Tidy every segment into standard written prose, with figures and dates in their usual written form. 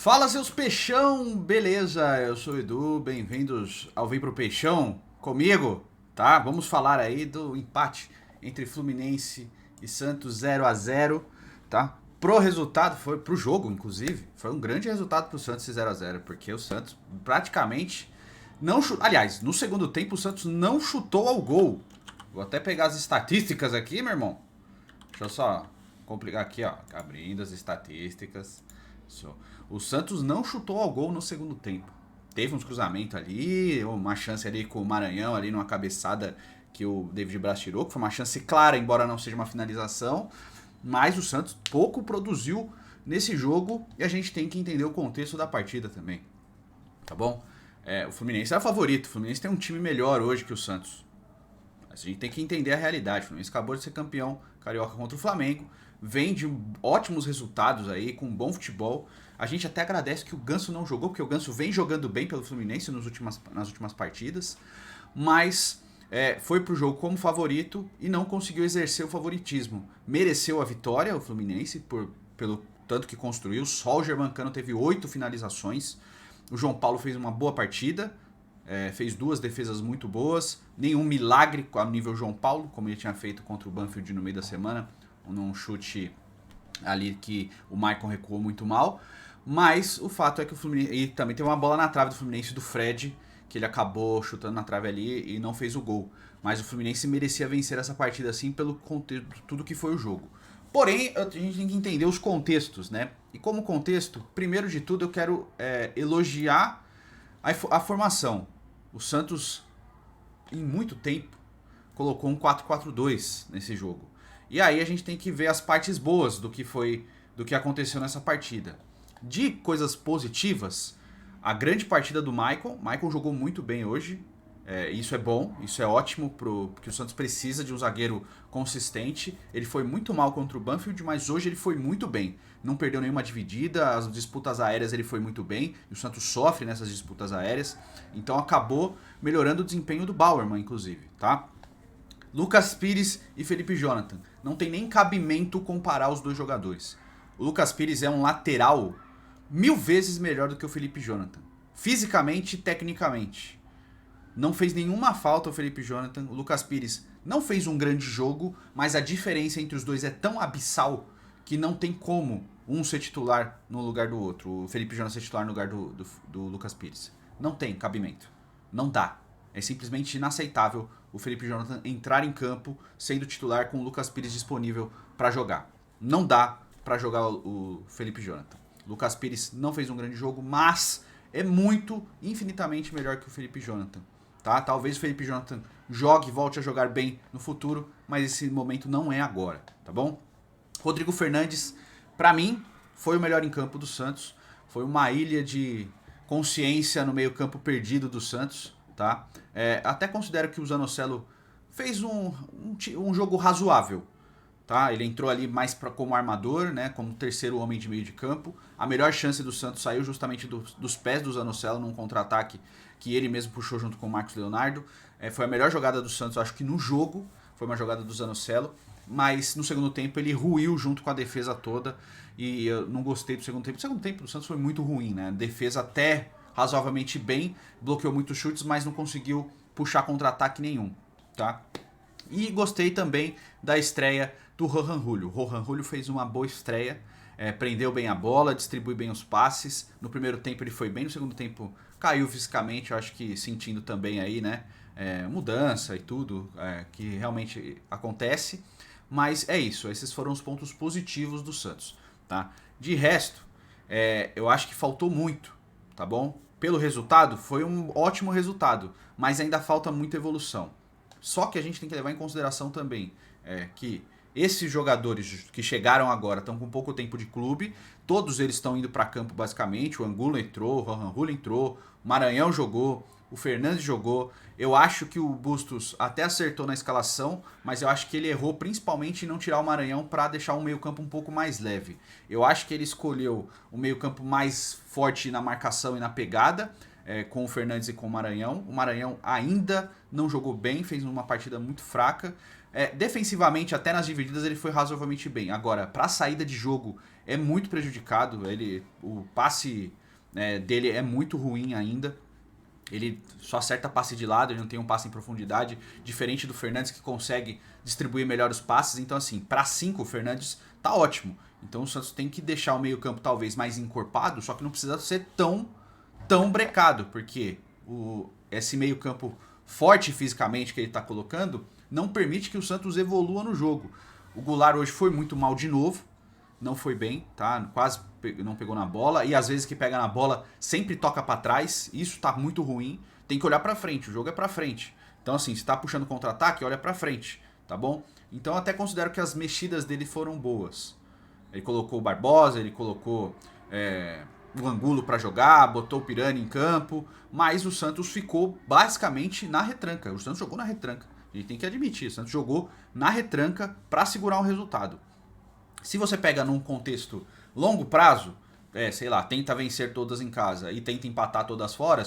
Fala, seus peixão, beleza? Eu sou o Edu, bem-vindos ao Vem Pro Peixão comigo, tá? Vamos falar aí do empate entre Fluminense e Santos 0-0, tá? Pro resultado, foi pro jogo, inclusive, foi um grande resultado pro Santos esse 0-0, porque o Santos praticamente não chutou. Aliás, no segundo tempo o Santos não chutou ao gol. Vou até pegar as estatísticas aqui, meu irmão. Deixa eu só complicar aqui, ó, abrindo as estatísticas. O Santos não chutou ao gol no segundo tempo. Teve uns cruzamentos ali, uma chance ali com o Maranhão, ali numa cabeçada que o David Braz tirou, que foi uma chance clara, embora não seja uma finalização. Mas o Santos pouco produziu nesse jogo e a gente tem que entender o contexto da partida também. Tá bom? O Fluminense é o favorito. O Fluminense tem um time melhor hoje que o Santos. A gente tem que entender a realidade. O Fluminense acabou de ser campeão carioca contra o Flamengo. Vem de ótimos resultados aí, com bom futebol. A gente até agradece que o Ganso não jogou, porque o Ganso vem jogando bem pelo Fluminense nas últimas partidas. Mas foi pro jogo como favorito e não conseguiu exercer o favoritismo. Mereceu a vitória, o Fluminense, pelo tanto que construiu. Só o Germancano teve 8 finalizações. O João Paulo fez uma boa partida. Fez 2 defesas muito boas, nenhum milagre ao nível João Paulo, como ele tinha feito contra o Banfield no meio da semana, num chute ali que o Maicon recuou muito mal, mas o fato é que o Fluminense, e também tem uma bola na trave do Fluminense do Fred, que ele acabou chutando na trave ali e não fez o gol, mas o Fluminense merecia vencer essa partida assim pelo contexto, tudo que foi o jogo. Porém, a gente tem que entender os contextos, né? E como contexto, primeiro de tudo eu quero elogiar a formação. O Santos, em muito tempo, colocou um 4-4-2 nesse jogo. E aí a gente tem que ver as partes boas do que aconteceu nessa partida. De coisas positivas, a grande partida do Maicon. Maicon jogou muito bem hoje. Isso é bom, isso é ótimo, porque o Santos precisa de um zagueiro consistente. Ele foi muito mal contra o Banfield, mas hoje ele foi muito bem. Não perdeu nenhuma dividida, as disputas aéreas ele foi muito bem. E o Santos sofre nessas disputas aéreas. Então acabou melhorando o desempenho do Bauerman, inclusive, tá? Lucas Pires e Felipe Jonathan. Não tem nem cabimento comparar os dois jogadores. O Lucas Pires é um lateral 1000 vezes melhor do que o Felipe Jonathan. Fisicamente e tecnicamente. Não fez nenhuma falta o Felipe Jonathan. O Lucas Pires não fez um grande jogo, mas a diferença entre os dois é tão abissal que não tem como um ser titular no lugar do outro. O Felipe Jonathan ser titular no lugar do Lucas Pires. Não tem cabimento. Não dá. É simplesmente inaceitável o Felipe Jonathan entrar em campo sendo titular com o Lucas Pires disponível para jogar. Não dá para jogar o Felipe Jonathan. O Lucas Pires não fez um grande jogo, mas é muito, infinitamente melhor que o Felipe Jonathan. Tá? Talvez o Felipe Jonathan jogue e volte a jogar bem no futuro, mas esse momento não é agora, tá bom? Rodrigo Fernandes, para mim, foi o melhor em campo do Santos. Foi uma ilha de consciência no meio-campo perdido do Santos, tá? Até considero que o Zanocelo fez um jogo razoável, tá? Ele entrou ali mais como armador, né? Como terceiro homem de meio de campo. A melhor chance do Santos saiu justamente dos pés do Zanocelo num contra-ataque que ele mesmo puxou junto com o Marcos Leonardo. Foi a melhor jogada do Santos, acho que no jogo. Foi uma jogada do Zanocelo. Mas no segundo tempo ele ruiu junto com a defesa toda. E eu não gostei do segundo tempo. O segundo tempo do Santos foi muito ruim, né? Defesa até razoavelmente bem, bloqueou muitos chutes, mas não conseguiu puxar contra-ataque nenhum, tá? E gostei também da estreia do Rohan Julio. O Rohan Julio fez uma boa estreia, prendeu bem a bola, distribui bem os passes. No primeiro tempo ele foi bem, no segundo tempo caiu fisicamente, eu acho que sentindo também aí, né? Mudança e tudo que realmente acontece. Mas é isso, esses foram os pontos positivos do Santos, tá? De resto, eu acho que faltou muito, tá bom? Pelo resultado, foi um ótimo resultado, mas ainda falta muita evolução. Só que a gente tem que levar em consideração também que esses jogadores que chegaram agora estão com pouco tempo de clube, todos eles estão indo para campo basicamente, o Angulo entrou, o Rohan Julio entrou, o Maranhão jogou, o Fernandes jogou. Eu acho que o Bustos até acertou na escalação, mas eu acho que ele errou principalmente em não tirar o Maranhão para deixar o meio-campo um pouco mais leve. Eu acho que ele escolheu o meio-campo mais forte na marcação e na pegada, com o Fernandes e com o Maranhão. O Maranhão ainda não jogou bem, fez uma partida muito fraca. Defensivamente, até nas divididas, ele foi razoavelmente bem. Agora, para a saída de jogo, é muito prejudicado. O passe dele é muito ruim ainda. Ele só acerta passe de lado, ele não tem um passe em profundidade, diferente do Fernandes que consegue distribuir melhor os passes. Então, assim, para 5 o Fernandes tá ótimo. Então o Santos tem que deixar o meio-campo talvez mais encorpado, só que não precisa ser tão brecado, porque esse meio-campo forte fisicamente que ele tá colocando não permite que o Santos evolua no jogo. O Goulart hoje foi muito mal de novo, não foi bem, tá? Quase não pegou na bola, e às vezes que pega na bola sempre toca para trás, isso tá muito ruim. Tem que olhar para frente, o jogo é para frente. Então assim, se tá puxando contra-ataque, olha para frente, tá bom? Então eu até considero que as mexidas dele foram boas. Ele colocou o Barbosa, ele colocou o Angulo para jogar, botou o Pirani em campo, mas o Santos ficou basicamente na retranca. O Santos jogou na retranca, a gente tem que admitir, o Santos jogou na retranca para segurar o resultado. Se você pega num contexto longo prazo, sei lá, tenta vencer todas em casa e tenta empatar todas fora,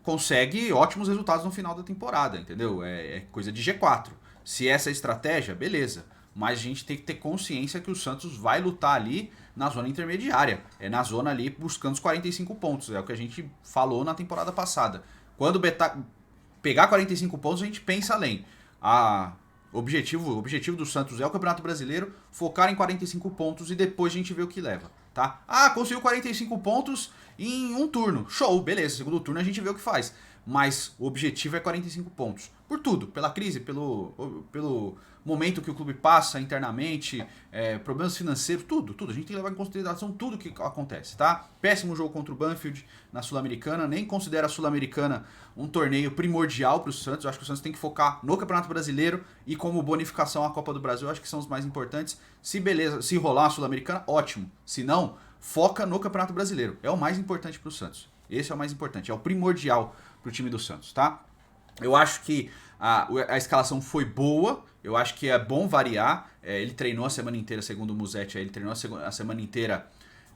consegue ótimos resultados no final da temporada, entendeu? É coisa de G4. Se essa é a estratégia, beleza. Mas a gente tem que ter consciência que o Santos vai lutar ali na zona intermediária. É na zona ali buscando os 45 pontos. É o que a gente falou na temporada passada. Quando pegar 45 pontos, a gente pensa além. O objetivo do Santos é o Campeonato Brasileiro, focar em 45 pontos e depois a gente vê o que leva, tá? Conseguiu 45 pontos em um turno. Show, beleza. Segundo turno a gente vê o que faz. Mas o objetivo é 45 pontos. Por tudo, pela crise, pelo momento que o clube passa internamente, problemas financeiros, tudo. A gente tem que levar em consideração tudo que acontece, tá? Péssimo jogo contra o Banfield na Sul-Americana, nem considero a Sul-Americana um torneio primordial para o Santos. Eu acho que o Santos tem que focar no Campeonato Brasileiro e como bonificação à Copa do Brasil, eu acho que são os mais importantes. Se rolar a Sul-Americana, ótimo. Se não, foca no Campeonato Brasileiro. É o mais importante para o Santos. Esse é o mais importante, é o primordial para o time do Santos, tá? Eu acho que a escalação foi boa, eu acho que é bom variar. Ele treinou a semana inteira, segundo o Musetti, ele treinou a semana inteira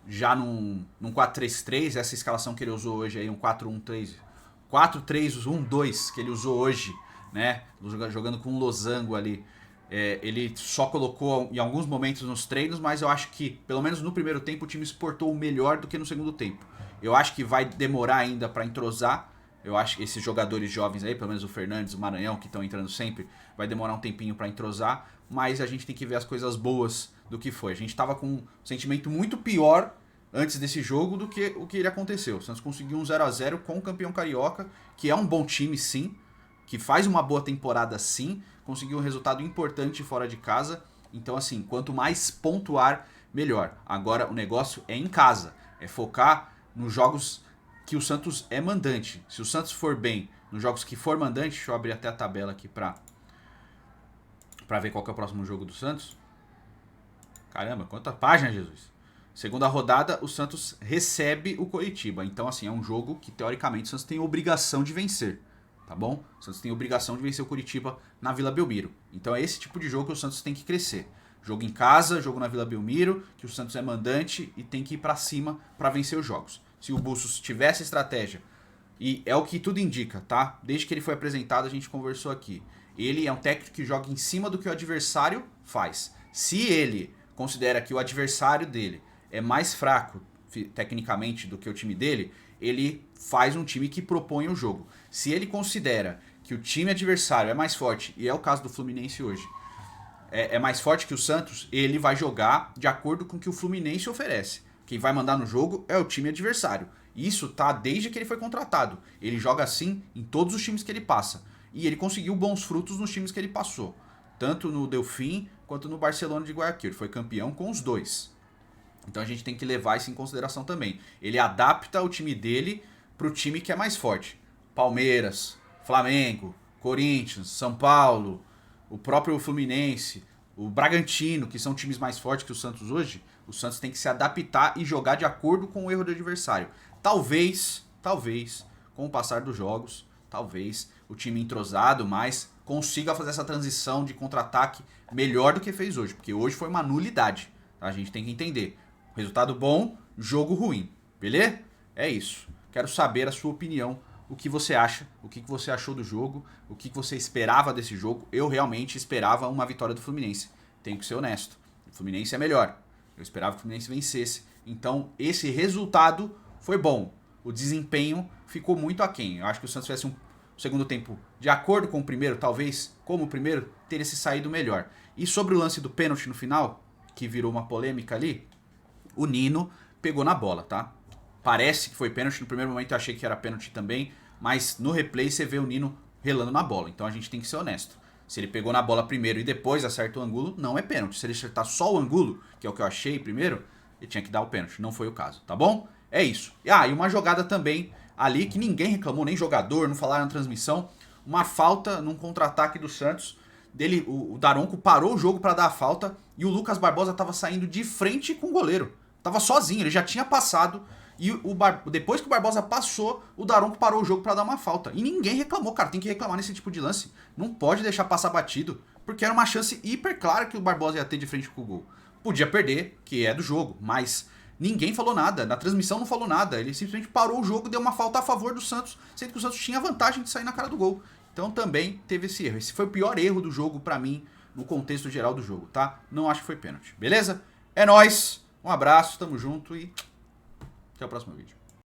já num 4-3-3, essa escalação que ele usou hoje aí, um 4-3-1-2 que ele usou hoje, né? Jogando com um losango ali. Ele só colocou em alguns momentos nos treinos, mas eu acho que, pelo menos no primeiro tempo, o time exportou melhor do que no segundo tempo. Eu acho que vai demorar ainda para entrosar. Eu acho que esses jogadores jovens aí, pelo menos o Fernandes, o Maranhão, que estão entrando sempre, vai demorar um tempinho para entrosar, mas a gente tem que ver as coisas boas do que foi. A gente estava com um sentimento muito pior antes desse jogo do que o que ele aconteceu. O Santos conseguiu um 0-0 com o campeão carioca, que é um bom time sim, que faz uma boa temporada sim, conseguiu um resultado importante fora de casa. Então assim, quanto mais pontuar, melhor. Agora o negócio é em casa, é focar nos jogos que o Santos é mandante. Se o Santos for bem nos jogos que for mandante, deixa eu abrir até a tabela aqui pra ver qual que é o próximo jogo do Santos. Caramba, quanta página, Jesus. Segunda rodada, o Santos recebe o Coritiba. Então, assim, é um jogo que, teoricamente, o Santos tem obrigação de vencer. Tá bom? O Santos tem obrigação de vencer o Coritiba na Vila Belmiro. Então é esse tipo de jogo que o Santos tem que crescer. Jogo em casa, jogo na Vila Belmiro, que o Santos é mandante e tem que ir pra cima pra vencer os jogos. Se o Bustos tivesse estratégia, e é o que tudo indica, tá? Desde que ele foi apresentado, a gente conversou aqui. Ele é um técnico que joga em cima do que o adversário faz. Se ele considera que o adversário dele é mais fraco tecnicamente do que o time dele, ele faz um time que propõe o jogo. Se ele considera que o time adversário é mais forte, e é o caso do Fluminense hoje, é mais forte que o Santos, ele vai jogar de acordo com o que o Fluminense oferece. Quem vai mandar no jogo é o time adversário. Isso tá desde que ele foi contratado. Ele joga assim em todos os times que ele passa. E ele conseguiu bons frutos nos times que ele passou. Tanto no Delfim quanto no Barcelona de Guayaquil. Ele foi campeão com os dois. Então a gente tem que levar isso em consideração também. Ele adapta o time dele pro time que é mais forte. Palmeiras, Flamengo, Corinthians, São Paulo, o próprio Fluminense, o Bragantino, que são times mais fortes que o Santos hoje. O Santos tem que se adaptar e jogar de acordo com o erro do adversário. Talvez, com o passar dos jogos, talvez o time entrosado mais consiga fazer essa transição de contra-ataque melhor do que fez hoje. Porque hoje foi uma nulidade. Tá? A gente tem que entender. Resultado bom, jogo ruim. Beleza? É isso. Quero saber a sua opinião o que você acha, o que você achou do jogo, o que você esperava desse jogo. Eu realmente esperava uma vitória do Fluminense. Tenho que ser honesto. O Fluminense é melhor. Eu esperava que o Fluminense vencesse. Então, esse resultado foi bom. O desempenho ficou muito aquém. Eu acho que o Santos tivesse um segundo tempo de acordo com o primeiro, talvez, como o primeiro, teria se saído melhor. E sobre o lance do pênalti no final, que virou uma polêmica ali, o Nino pegou na bola, tá? Parece que foi pênalti, no primeiro momento eu achei que era pênalti também, mas no replay você vê o Nino relando na bola, então a gente tem que ser honesto. Se ele pegou na bola primeiro e depois acerta o ângulo, não é pênalti. Se ele acertar só o ângulo, que é o que eu achei primeiro, ele tinha que dar o pênalti, não foi o caso, tá bom? É isso. Ah, e uma jogada também ali que ninguém reclamou, nem jogador, não falaram na transmissão, uma falta num contra-ataque do Santos. O Daronco parou o jogo para dar a falta e o Lucas Barbosa tava saindo de frente com o goleiro. Tava sozinho, ele já tinha passado e depois que o Barbosa passou, o Daronco parou o jogo para dar uma falta. E ninguém reclamou, cara, tem que reclamar nesse tipo de lance. Não pode deixar passar batido, porque era uma chance hiper clara que o Barbosa ia ter de frente com o gol. Podia perder, que é do jogo, mas ninguém falou nada, na transmissão não falou nada. Ele simplesmente parou o jogo e deu uma falta a favor do Santos, sendo que o Santos tinha vantagem de sair na cara do gol. Então também teve esse erro. Esse foi o pior erro do jogo pra mim, no contexto geral do jogo, tá? Não acho que foi pênalti, beleza? É nóis, um abraço, tamo junto e até o próximo vídeo.